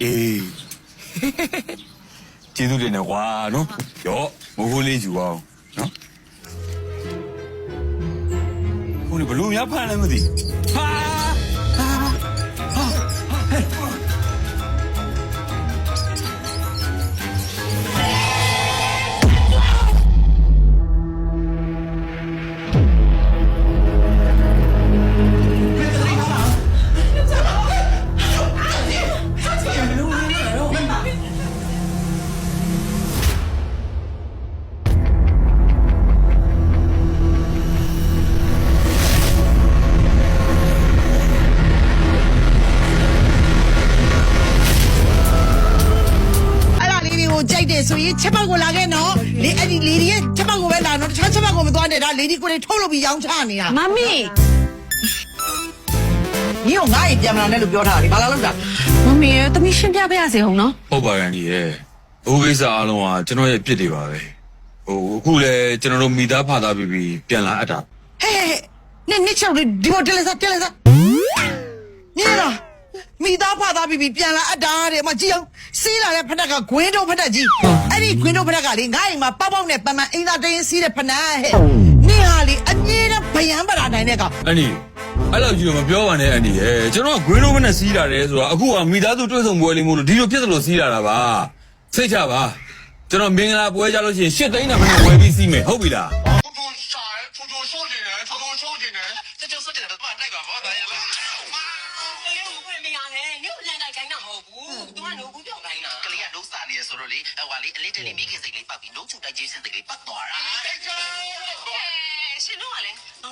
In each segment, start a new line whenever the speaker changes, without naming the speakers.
အေးကျေးဇူးတင်တယ်ကွာနော်ရောမိုးခိုးလေးယူအောင်နော်ဟိုဘလူးများဖမ်းလည်းမသိဟာ
ဆိုရင်ချက်ပေါက်ကိုလာခဲ့နော်လေအဲ့ဒီလေဒီရဲ့ချက်ပေါက်ကိုပဲလာနော်တခြားချက်ပေါက်ကိုမသွားနဲ့ဒါလေဒီကိုလေထုတ်လို့ပြီးရောင်းချနေတာ
မမီ
ညီကငါ့ရင်ပြန်မလာနဲ့လို့ပြောထားတာလေဘာလာလို့တာ
မမီရတမီရှင်းပြပေးရစေဟုတ်နော်
ဟုတ်ပါကန်ကြီးရဲ့ဘိုးကိစ္စအားလုံးကကျွန်တော်ရဲ့အပြစ်တွေပါပဲဟိုအခုလေကျွန်တော်တို့မိသားဖာသားပြီးပြန်လာအပ်တာ
ဟဲ့နှစ်ချောက်လေးဒီပေါ်တက်လက်စားညီလားမိသားဖာသားပြီးပြန်လာအပ်တာတဲ့မကြည့်အောင်စီးလာတဲ့ဖက်ကဂွင်းတို့ဖက်ကြီးအဲ့ဒီဂွင်းတို့ဖက်ကလေငါ့အိမ်မှာပေါက်ပေါက်နဲ့ပန်းပန်းအင်းသားတင်းစီးတဲ့ဖနက်ဟဲ့နေဟာလေအငြင်းနဲ့ဗယံပရာနိုင်တဲ့ကောင်
အန်ဒီအဲ့လိုကြီးတော့မပြောပါနဲ့အန်ဒီရဲ့ကျွန်တော်ကဂွင်းလုံးမနဲ့စီးလာတယ်ဆိုတာအခုကမိသားစုတွဲဆုံပွဲလေးမို့လို့ဒီလိုဖြစ်သလိုစီးလာတာပါစိတ်ချပါကျွန်တော်မင်္ဂလာပွဲကြလို့ရှိရင်၈သိန်းနဲ့မနဲ့ဝယ်ပြီးစီးမယ်ဟုတ်ပြီလား
这就是这个断代管包的呀！哎呦，我没呀嘞，你不来带干那好不？多少牛不掉干呐？这里呀，农啥的说了嘞，话里这里没开这里把比农村的就是这里不多啊。是农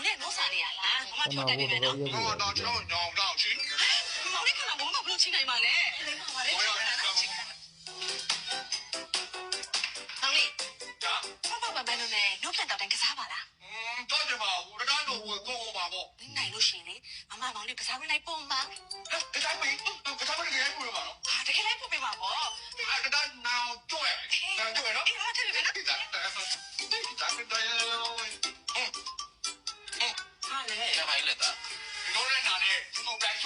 嘞，农啥的呀？我们挑在这边呢。我到挑鸟不到去。我你看到我们不能去干嘛嘞？我要去。哪里？爸爸买了呢，牛片到底干啥吧啦？到底吧，我这干都我做过吧不？你哪路行的？妈妈往里干啥会来帮吗？干啥会？干啥会这个来帮吧？啊，这个来帮呗嘛不？啊，这个拿做哎，拿做哎咯。哎，这边呢？咱们这啥嘞？干嘛来的？你老人家的，就白做，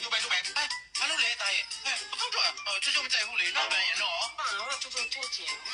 就白做白。哎，俺老来大爷，哎，不错，这就在乎嘞，老板也喏。啊，我做做做节目。